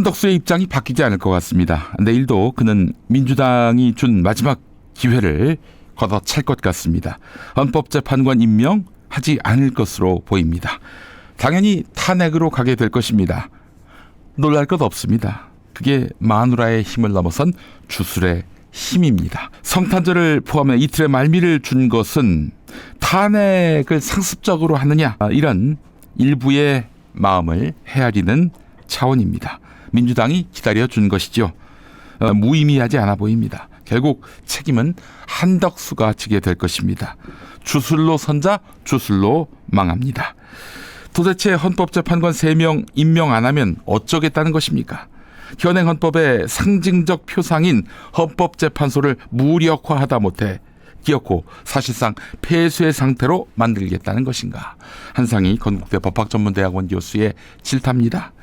한덕수의 입장이 바뀌지 않을 것 같습니다. 내일도 그는 민주당이 준 마지막 기회를 걷어찰 것 같습니다. 헌법재판관 임명하지 않을 것으로 보입니다. 당연히 탄핵으로 가게 될 것입니다. 놀랄 것 없습니다. 그게 마누라의 힘을 넘어선 주술의 힘입니다. 성탄절을 포함해 이틀의 말미를 준 것은 탄핵을 상습적으로 하느냐, 이런 일부의 마음을 헤아리는 차원입니다. 민주당이 기다려준 것이죠. 무의미하지 않아 보입니다. 결국 책임은 한덕수가 지게 될 것입니다. 주술로 선자, 주술로 망합니다. 도대체 헌법재판관 3명 임명 안 하면 어쩌겠다는 것입니까? 현행 헌법의 상징적 표상인 헌법재판소를 무력화하다 못해 기어코 사실상 폐쇄의 상태로 만들겠다는 것인가? 한상희 건국대 법학전문대학원 교수의 질타입니다.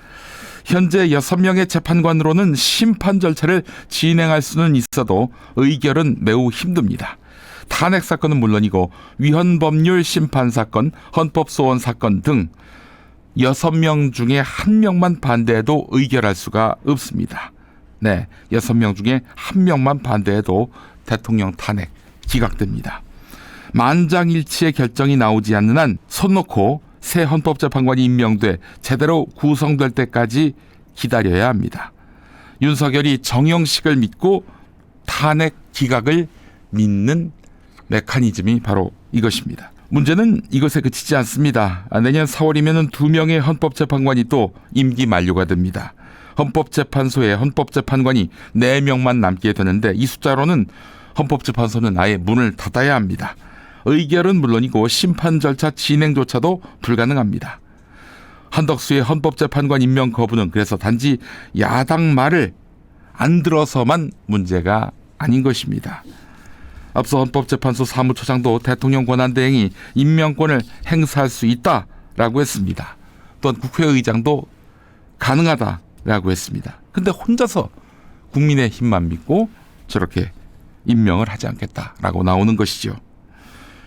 현재 6명의 재판관으로는 심판 절차를 진행할 수는 있어도 의결은 매우 힘듭니다. 탄핵 사건은 물론이고 위헌법률 심판 사건, 헌법소원 사건 등 6명 중에 1명만 반대해도 의결할 수가 없습니다. 네, 6명 중에 1명만 반대해도 대통령 탄핵 기각됩니다. 만장일치의 결정이 나오지 않는 한 손 놓고 새 헌법재판관이 임명돼 제대로 구성될 때까지 기다려야 합니다. 윤석열이 정형식을 믿고 탄핵 기각을 믿는 메커니즘이 바로 이것입니다. 문제는 이것에 그치지 않습니다. 내년 4월이면 2명의 헌법재판관이 또 임기 만료가 됩니다. 헌법재판소에 헌법재판관이 4명만 남게 되는데 이 숫자로는 헌법재판소는 아예 문을 닫아야 합니다. 의결은 물론이고 심판 절차 진행조차도 불가능합니다. 한덕수의 헌법재판관 임명 거부는 그래서 단지 야당 말을 안 들어서만 문제가 아닌 것입니다. 앞서 헌법재판소 사무처장도 대통령 권한대행이 임명권을 행사할 수 있다라고 했습니다. 또한 국회의장도 가능하다라고 했습니다. 근데 혼자서 국민의 힘만 믿고 저렇게 임명을 하지 않겠다라고 나오는 것이죠.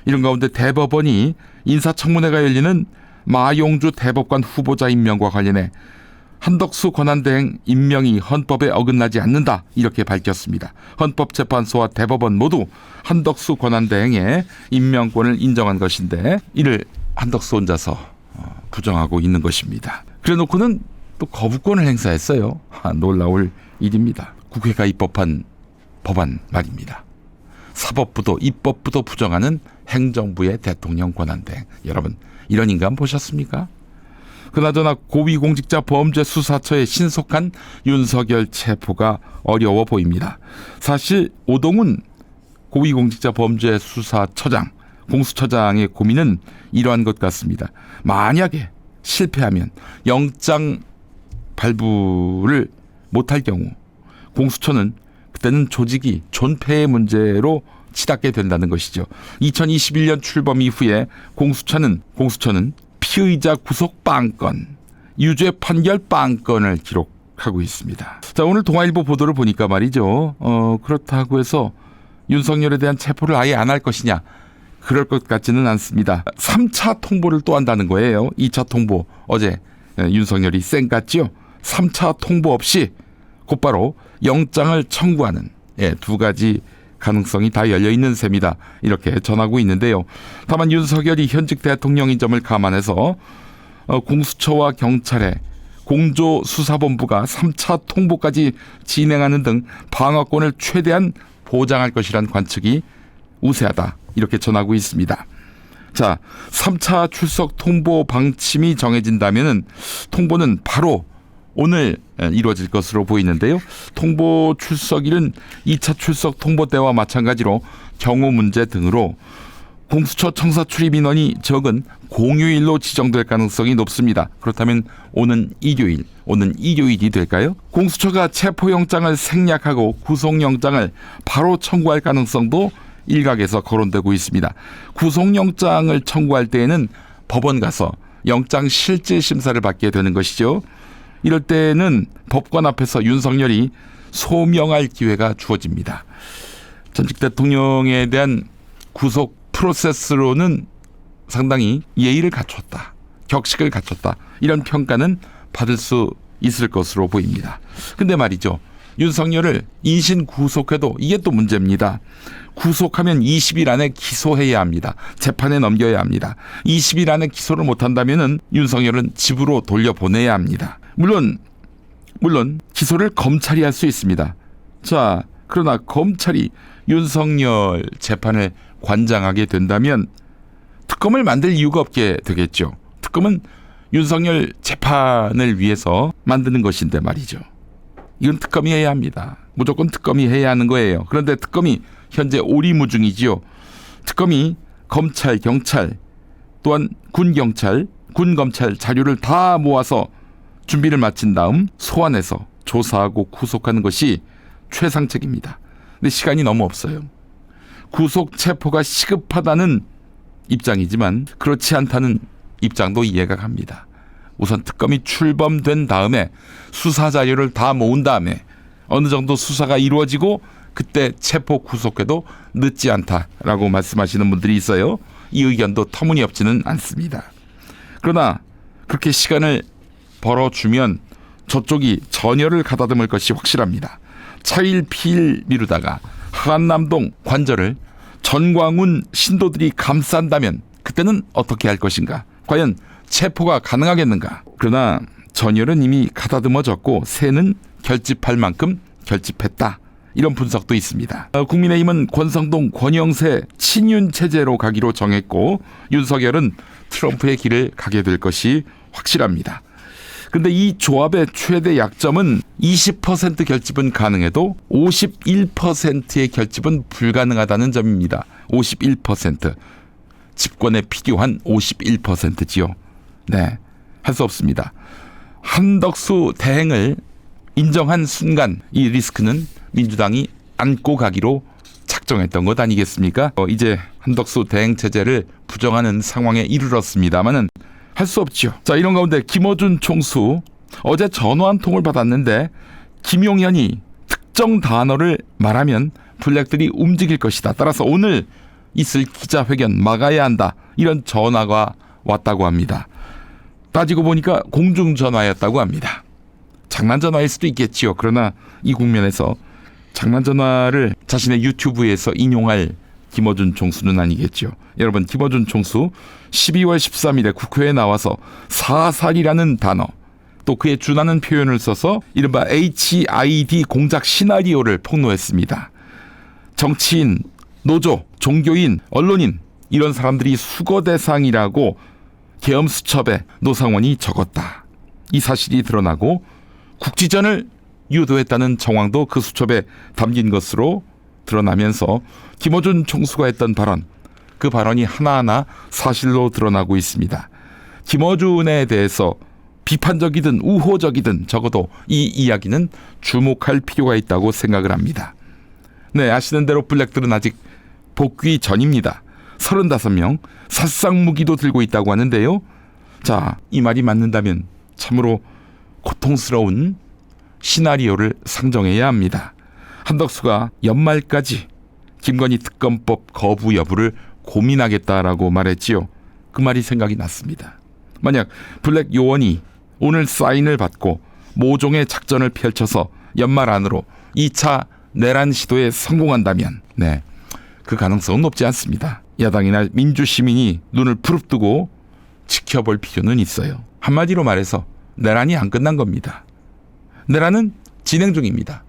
이런 가운데 대법원이 인사청문회가 열리는 마용주 대법관 후보자 임명과 관련해 한덕수 권한대행 임명이 헌법에 어긋나지 않는다 이렇게 밝혔습니다. 헌법재판소와 대법원 모두 한덕수 권한대행의 임명권을 인정한 것인데 이를 한덕수 혼자서 부정하고 있는 것입니다. 그래놓고는 또 거부권을 행사했어요. 놀라울 일입니다. 국회가 입법한 법안 말입니다. 사법부도 입법부도 부정하는 행정부의 대통령 권한대행. 여러분 이런 인간 보셨습니까? 그나저나 고위공직자 범죄수사처의 신속한 윤석열 체포가 어려워 보입니다. 사실 오동훈 고위공직자 범죄수사처장, 공수처장의 고민은 이러한 것 같습니다. 만약에 실패하면 영장 발부를 못할 경우 공수처는 그때는 조직이 존폐의 문제로 치닫게 된다는 것이죠. 2021년 출범 이후에 공수처는 피의자 구속 빵건, 유죄 판결 빵건을 기록하고 있습니다. 자, 오늘 동아일보 보도를 보니까 말이죠. 그렇다고 해서 윤석열에 대한 체포를 아예 안 할 것이냐? 그럴 것 같지는 않습니다. 3차 통보를 또 한다는 거예요. 2차 통보 어제 윤석열이 쌩깠죠. 3차 통보 없이 곧바로 영장을 청구하는 2가지 가능성이 다 열려있는 셈이다. 이렇게 전하고 있는데요. 다만 윤석열이 현직 대통령인 점을 감안해서 공수처와 경찰의 공조수사본부가 3차 통보까지 진행하는 등 방어권을 최대한 보장할 것이란 관측이 우세하다. 이렇게 전하고 있습니다. 자, 3차 출석 통보 방침이 정해진다면 통보는 바로 오늘 이루어질 것으로 보이는데요. 통보 출석일은 2차 출석 통보 때와 마찬가지로 경호 문제 등으로 공수처 청사 출입 인원이 적은 공휴일로 지정될 가능성이 높습니다. 그렇다면 오는 일요일이 될까요? 공수처가 체포영장을 생략하고 구속영장을 바로 청구할 가능성도 일각에서 거론되고 있습니다. 구속영장을 청구할 때에는 법원 가서 영장 실질 심사를 받게 되는 것이죠. 이럴 때는 법관 앞에서 윤석열이 소명할 기회가 주어집니다. 전직 대통령에 대한 구속 프로세스로는 상당히 예의를 갖췄다, 격식을 갖췄다, 이런 평가는 받을 수 있을 것으로 보입니다. 근데 말이죠. 윤석열을 인신 구속해도 이게 또 문제입니다. 구속하면 20일 안에 기소해야 합니다. 재판에 넘겨야 합니다. 20일 안에 기소를 못한다면 윤석열은 집으로 돌려보내야 합니다. 물론 기소를 검찰이 할 수 있습니다. 자, 그러나 검찰이 윤석열 재판을 관장하게 된다면 특검을 만들 이유가 없게 되겠죠. 특검은 윤석열 재판을 위해서 만드는 것인데 말이죠. 이건 특검이 해야 합니다. 무조건 특검이 해야 하는 거예요. 그런데 특검이 현재 오리무중이지요. 특검이 검찰, 경찰, 또한 군경찰, 군검찰 자료를 다 모아서 준비를 마친 다음 소환해서 조사하고 구속하는 것이 최상책입니다. 근데 시간이 너무 없어요. 구속 체포가 시급하다는 입장이지만 그렇지 않다는 입장도 이해가 갑니다. 우선 특검이 출범된 다음에 수사 자료를 다 모은 다음에 어느 정도 수사가 이루어지고 그때 체포 구속해도 늦지 않다라고 말씀하시는 분들이 있어요. 이 의견도 터무니없지는 않습니다. 그러나 그렇게 시간을 벌어주면 저쪽이 전열을 가다듬을 것이 확실합니다. 차일 피일 미루다가 한남동 관절을 전광훈 신도들이 감싼다면 그때는 어떻게 할 것인가? 과연 체포가 가능하겠는가? 그러나 전열은 이미 가다듬어졌고 새는 결집할 만큼 결집했다. 이런 분석도 있습니다. 국민의힘은 권성동, 권영세 친윤 체제로 가기로 정했고 윤석열은 트럼프의 길을 가게 될 것이 확실합니다. 그런데 이 조합의 최대 약점은 20% 결집은 가능해도 51%의 결집은 불가능하다는 점입니다. 51%. 집권에 필요한 51%지요. 네, 할 수 없습니다. 한덕수 대행을 인정한 순간 이 리스크는 민주당이 안고 가기로 작정했던 것 아니겠습니까? 이제 한덕수 대행 체제를 부정하는 상황에 이르렀습니다만은 할 수 없죠. 자, 이런 가운데 김어준 총수 어제 전화 한 통을 받았는데 김용현이 특정 단어를 말하면 블랙들이 움직일 것이다. 따라서 오늘 있을 기자회견 막아야 한다. 이런 전화가 왔다고 합니다. 따지고 보니까 공중전화였다고 합니다. 장난전화일 수도 있겠지요. 그러나 이 국면에서 장난전화를 자신의 유튜브에서 인용할 김어준 총수는 아니겠죠. 여러분, 김어준 총수 12월 13일에 국회에 나와서 사살이라는 단어 또 그에 준하는 표현을 써서 이른바 HID 공작 시나리오를 폭로했습니다. 정치인, 노조, 종교인, 언론인 이런 사람들이 수거 대상이라고 계엄수첩에 노상원이 적었다. 이 사실이 드러나고 국지전을 유도했다는 정황도 그 수첩에 담긴 것으로 드러나면서 김어준 총수가 했던 발언, 그 발언이 하나하나 사실로 드러나고 있습니다. 김어준에 대해서 비판적이든 우호적이든 적어도 이 이야기는 주목할 필요가 있다고 생각을 합니다. 네, 아시는 대로 블랙들은 아직 복귀 전입니다. 35명, 살상무기도 들고 있다고 하는데요. 자, 이 말이 맞는다면 참으로 고통스러운 시나리오를 상정해야 합니다. 한덕수가 연말까지 김건희 특검법 거부 여부를 고민하겠다라고 말했지요. 그 말이 생각이 났습니다. 만약 블랙 요원이 오늘 사인을 받고 모종의 작전을 펼쳐서 연말 안으로 2차 내란 시도에 성공한다면 네, 그 가능성은 높지 않습니다. 야당이나 민주시민이 눈을 부릅뜨고 지켜볼 필요는 있어요. 한마디로 말해서 내란이 안 끝난 겁니다. 내란은 진행 중입니다.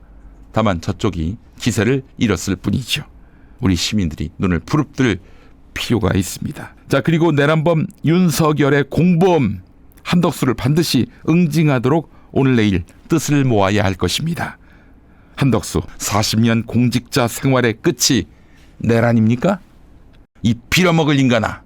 다만 저쪽이 기세를 잃었을 뿐이죠. 우리 시민들이 눈을 부릅뜰 필요가 있습니다. 자, 그리고 내란범 윤석열의 공범 한덕수를 반드시 응징하도록 오늘 내일 뜻을 모아야 할 것입니다. 한덕수 40년 공직자 생활의 끝이 내란입니까? 이 빌어먹을 인간아.